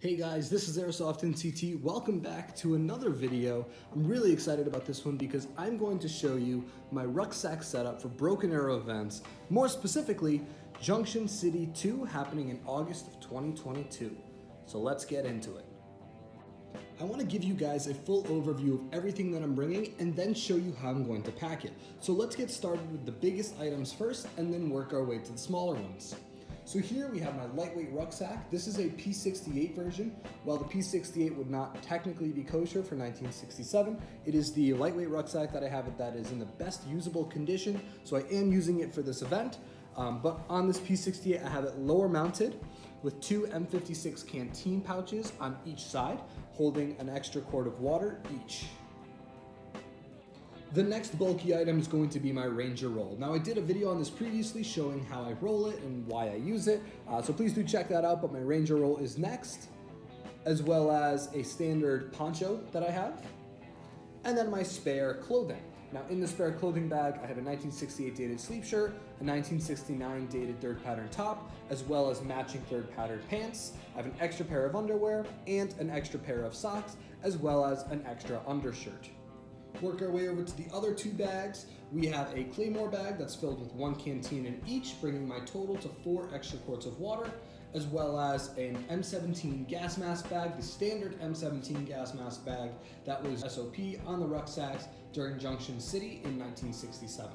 Hey guys, this is Airsoft NCT. Welcome back to another video. I'm really excited about this one because I'm going to show you my rucksack setup for Broken Arrow events, more specifically, Junction City 2 happening in August of 2022. So let's get into it. I want to give you guys a full overview of everything that I'm bringing and then show you how I'm going to pack it. So let's get started with the biggest items first and then work our way to the smaller ones. So here we have my lightweight rucksack. This is a P68 version. While the P68 would not technically be kosher for 1967, it is the lightweight rucksack that I have that is in the best usable condition. So I am using it for this event. But on this P68, I have it lower mounted with two M56 canteen pouches on each side, holding an extra quart of water each. The next bulky item is going to be my Ranger roll. Now I did a video on this previously showing how I roll it and why I use it, so please do check that out, but my Ranger roll is next, as well as a standard poncho that I have, and then my spare clothing. Now in the spare clothing bag, I have a 1968 dated sleep shirt, a 1969 dated third pattern top, as well as matching third pattern pants. I have an extra pair of underwear and an extra pair of socks, as well as an extra undershirt. Work our way over to the other two bags. We have a Claymore bag that's filled with one canteen in each, bringing my total to 4 extra quarts of water, as well as an M18 gas mask bag, the standard M17 gas mask bag that was SOP on the rucksacks during Junction City in 1967.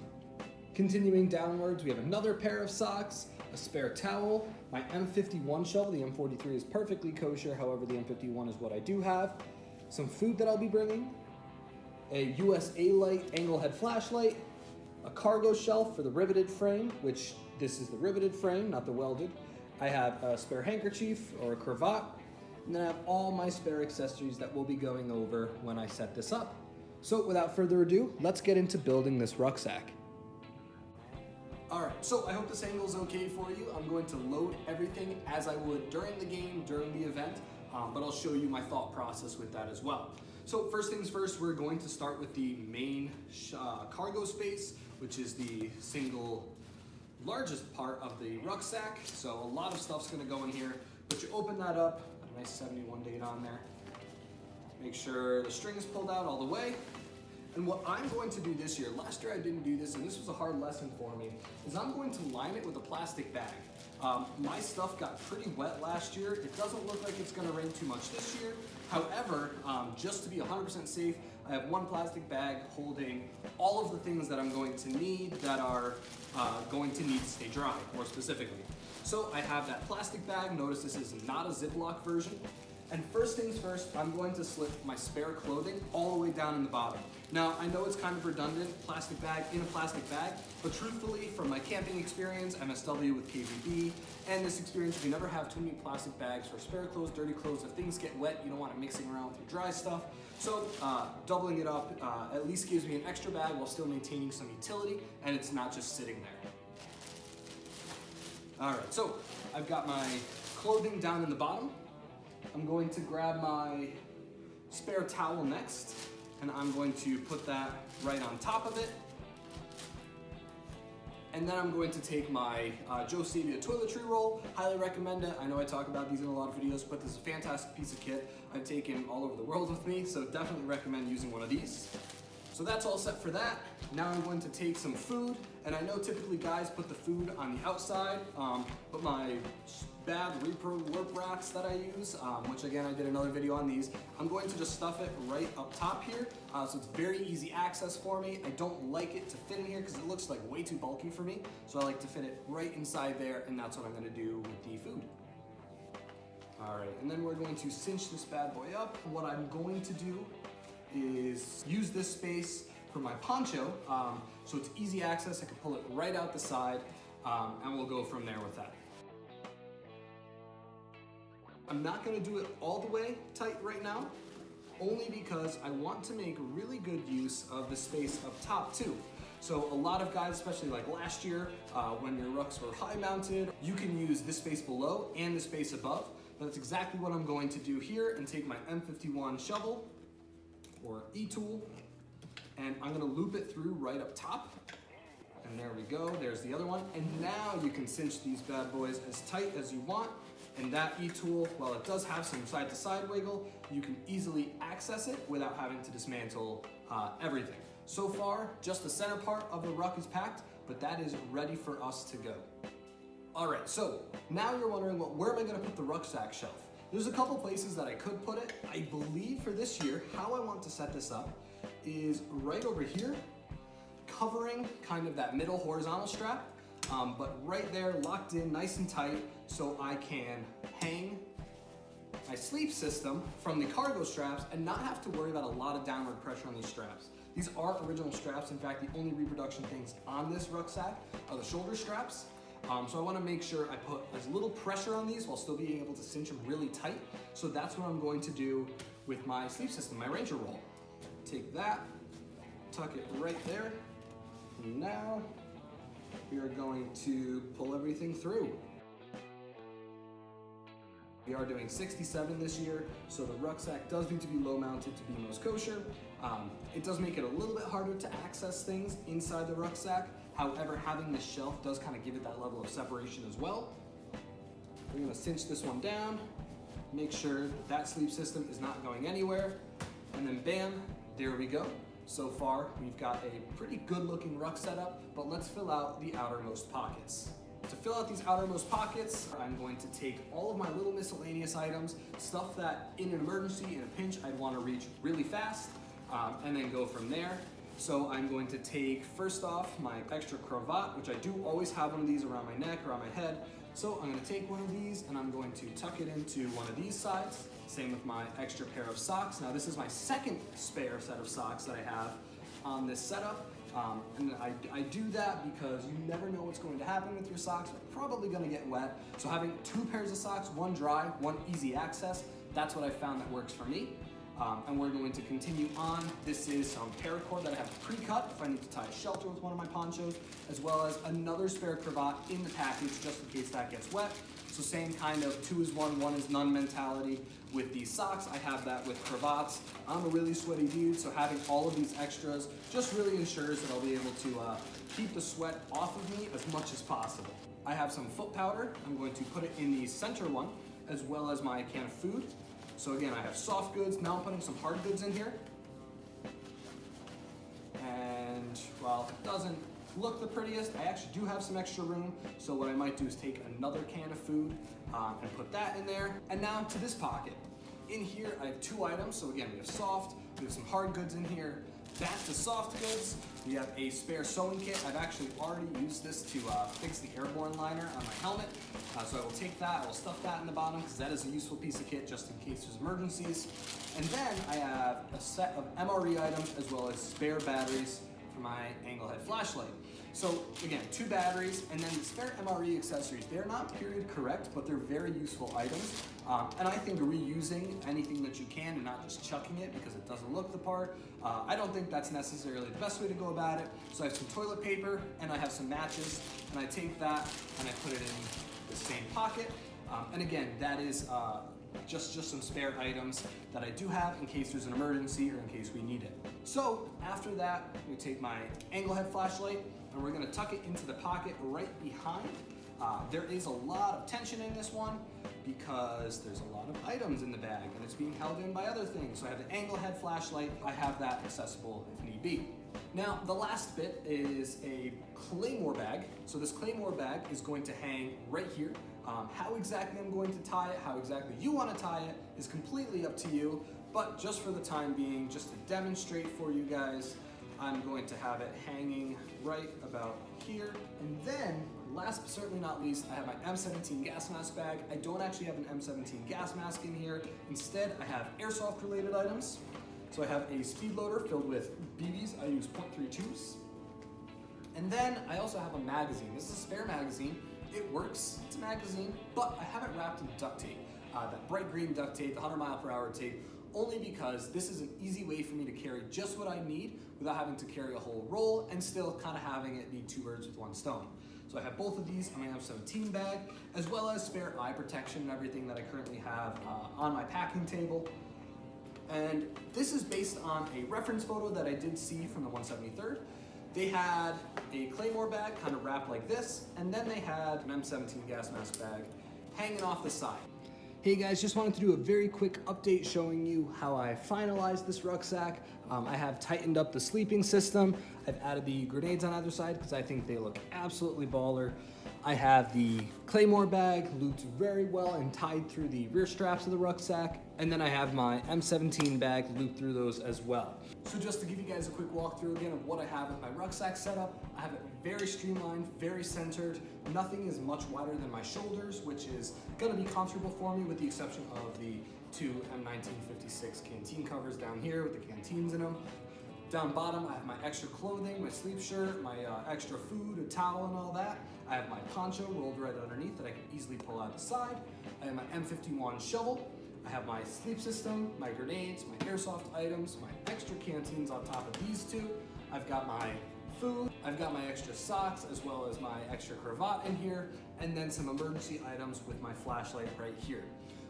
Continuing downwards, we have another pair of socks, a spare towel, my M51 shovel. The M43 is perfectly kosher, however the M51 is what I do have. Some food that I'll be bringing, a USA light angle head flashlight, a cargo shelf for the riveted frame, which this is the riveted frame, not the welded. I have a spare handkerchief or a cravat, and then I have all my spare accessories that we'll be going over when I set this up. So without further ado, let's get into building this rucksack. Alright, so I hope this angle is okay for you. I'm going to load everything as I would during the game, during the event, but I'll show you my thought process with that as well. So first things first, we're going to start with the main cargo space, which is the single largest part of the rucksack. So a lot of stuff's gonna go in here, but you open that up, a nice 71 date on there. Make sure the string is pulled out all the way. And what I'm going to do this year, last year I didn't do this, and this was a hard lesson for me, is I'm going to line it with a plastic bag. My stuff got pretty wet last year. It doesn't look like it's gonna rain too much this year. However, just to be 100% safe, I have one plastic bag holding all of the things that I'm going to need that are going to need to stay dry, more specifically. So I have that plastic bag. Notice this is not a Ziploc version. And first things first, I'm going to slip my spare clothing all the way down in the bottom. Now, I know it's kind of redundant, plastic bag in a plastic bag, but truthfully, from my camping experience, MSW with KVB, and this experience, you never have too many plastic bags for spare clothes, dirty clothes. If things get wet, you don't want it mixing around with your dry stuff. So doubling it up at least gives me an extra bag while still maintaining some utility, and it's not just sitting there. All right, so I've got my clothing down in the bottom. I'm going to grab my spare towel next, and I'm going to put that right on top of it. And then I'm going to take my Joe Sabia toiletry roll. Highly recommend it. I know I talk about these in a lot of videos, but this is a fantastic piece of kit I've taken all over the world with me, so definitely recommend using one of these. So that's all set for that. Now I'm going to take some food, and I know typically guys put the food on the outside, but my bad repro warp racks that I use, which again I did another video on these, I'm going to just stuff it right up top here, so it's very easy access for me. I don't like it to fit in here because it looks like way too bulky for me, so I like to fit it right inside there, and that's what I'm going to do with the food. Alright, and then we're going to cinch this bad boy up. What I'm going to do is use this space for my poncho, so it's easy access. I can pull it right out the side, and we'll go from there with that. I'm not going to do it all the way tight right now, only because I want to make really good use of the space up top too. So a lot of guys, especially like last year, when your rucks were high mounted, you can use this space below and the space above. That's exactly what I'm going to do here, and take my M51 shovel or E-Tool, and I'm going to loop it through right up top. And there we go, there's the other one. And now you can cinch these bad boys as tight as you want And that E-Tool, while it does have some side-to-side wiggle, you can easily access it without having to dismantle everything. So far, just the center part of the ruck is packed, but that is ready for us to go. All right, so now you're wondering, well, where am I gonna put the rucksack shelf? There's a couple places that I could put it. I believe for this year, how I want to set this up is right over here, covering kind of that middle horizontal strap, but right there, locked in nice and tight, so I can hang my sleeve system from the cargo straps and not have to worry about a lot of downward pressure on these straps. These are original straps. In fact, the only reproduction things on this rucksack are the shoulder straps. So I want to make sure I put as little pressure on these while still being able to cinch them really tight. So that's what I'm going to do with my sleeve system, my Ranger roll. Take that, tuck it right there. And now we are going to pull everything through. We are doing 67 this year, so the rucksack does need to be low mounted to be most kosher. It does make it a little bit harder to access things inside the rucksack. However, having this shelf does kind of give it that level of separation as well. We're gonna cinch this one down, make sure that sleeve system is not going anywhere, and then bam, there we go. So far, we've got a pretty good looking ruck setup, but let's fill out the outermost pockets. To fill out these outermost pockets, I'm going to take all of my little miscellaneous items, stuff that in an emergency, in a pinch, I'd want to reach really fast, and then go from there. So I'm going to take, first off, my extra cravat, which I do always have one of these around my neck, around my head. So I'm going to take one of these and I'm going to tuck it into one of these sides. Same with my extra pair of socks. Now this is my second spare set of socks that I have on this setup. And I do that because you never know what's going to happen with your socks. They're probably going to get wet. So having two pairs of socks, one dry, one easy access, that's what I found that works for me. And we're going to continue on. This is some paracord that I have pre-cut if I need to tie a shelter with one of my ponchos, as well as another spare cravat in the package just in case that gets wet. So same kind of 2 is 1, 1 is none mentality with these socks. I have that with cravats. I'm a really sweaty dude, so having all of these extras just really ensures that I'll be able to keep the sweat off of me as much as possible. I have some foot powder. I'm going to put it in the center one, as well as my can of food. So again, I have soft goods. Now I'm putting some hard goods in here. And while it doesn't look the prettiest, I actually do have some extra room. So what I might do is take another can of food and put that in there. And now to this pocket. In here, I have 2 items. So again, we have soft, we have some hard goods in here. Back to soft goods, we have a spare sewing kit. I've actually already used this to fix the airborne liner on my helmet. So I will take that, I will stuff that in the bottom because that is a useful piece of kit just in case there's emergencies. And then I have a set of MRE items as well as spare batteries for my angle head flashlight. So again, 2 batteries and then the spare MRE accessories. They're not period correct, but they're very useful items. And I think reusing anything that you can and not just chucking it because it doesn't look the part, I don't think that's necessarily the best way to go about it. So I have some toilet paper and I have some matches and I take that and I put it in the same pocket. And again, that is just some spare items that I do have in case there's an emergency or in case we need it. So after that, we take my angle head flashlight and we're gonna tuck it into the pocket right behind. There is a lot of tension in this one because there's a lot of items in the bag and it's being held in by other things. So I have the angle head flashlight, I have that accessible if need be. Now, the last bit is a Claymore bag. So this Claymore bag is going to hang right here. How exactly I'm going to tie it, how exactly you want to tie it is completely up to you, but just for the time being, just to demonstrate for you guys, I'm going to have it hanging right about here. And then, last but certainly not least, I have my M17 gas mask bag. I don't actually have an M17 gas mask in here. Instead, I have airsoft related items. So I have a speed loader filled with BBs. I use .32s. And then I also have a magazine. This is a spare magazine. It works, it's a magazine, but I have it wrapped in duct tape. That bright green duct tape, the 100-mile-per-hour tape, only because this is an easy way for me to carry just what I need without having to carry a whole roll and still kind of having it be 2 birds with 1 stone. So I have both of these on my M17 bag, as well as spare eye protection and everything that I currently have on my packing table. And this is based on a reference photo that I did see from the 173rd. They had a Claymore bag kind of wrapped like this, and then they had an M17 gas mask bag hanging off the side. Hey guys, just wanted to do a very quick update showing you how I finalized this rucksack. I have tightened up the sleeping system. I've added the grenades on either side because I think they look absolutely baller. I have the Claymore bag looped very well and tied through the rear straps of the rucksack. And then I have my M17 bag looped through those as well. So just to give you guys a quick walkthrough again of what I have with my rucksack setup, I have it very streamlined, very centered. Nothing is much wider than my shoulders, which is gonna be comfortable for me with the exception of the two M1956 canteen covers down here with the canteens in them. Down bottom, I have my extra clothing, my sleep shirt, my extra food, a towel and all that. I have my poncho rolled right underneath that I can easily pull out the side. I have my M51 shovel. I have my sleep system, my grenades, my airsoft items, my extra canteens on top of these two. I've got my food, I've got my extra socks as well as my extra cravat in here, and then some emergency items with my flashlight right here.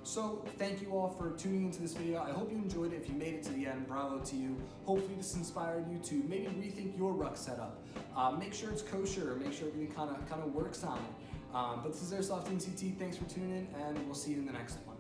So thank you all for tuning into this video. I hope you enjoyed it. If you made it to the end, bravo to you. Hopefully this inspired you to maybe rethink your ruck setup. Make sure it's kosher, make sure everything kind of works on it. But this is Airsoft NCT. Thanks for tuning in, and we'll see you in the next one.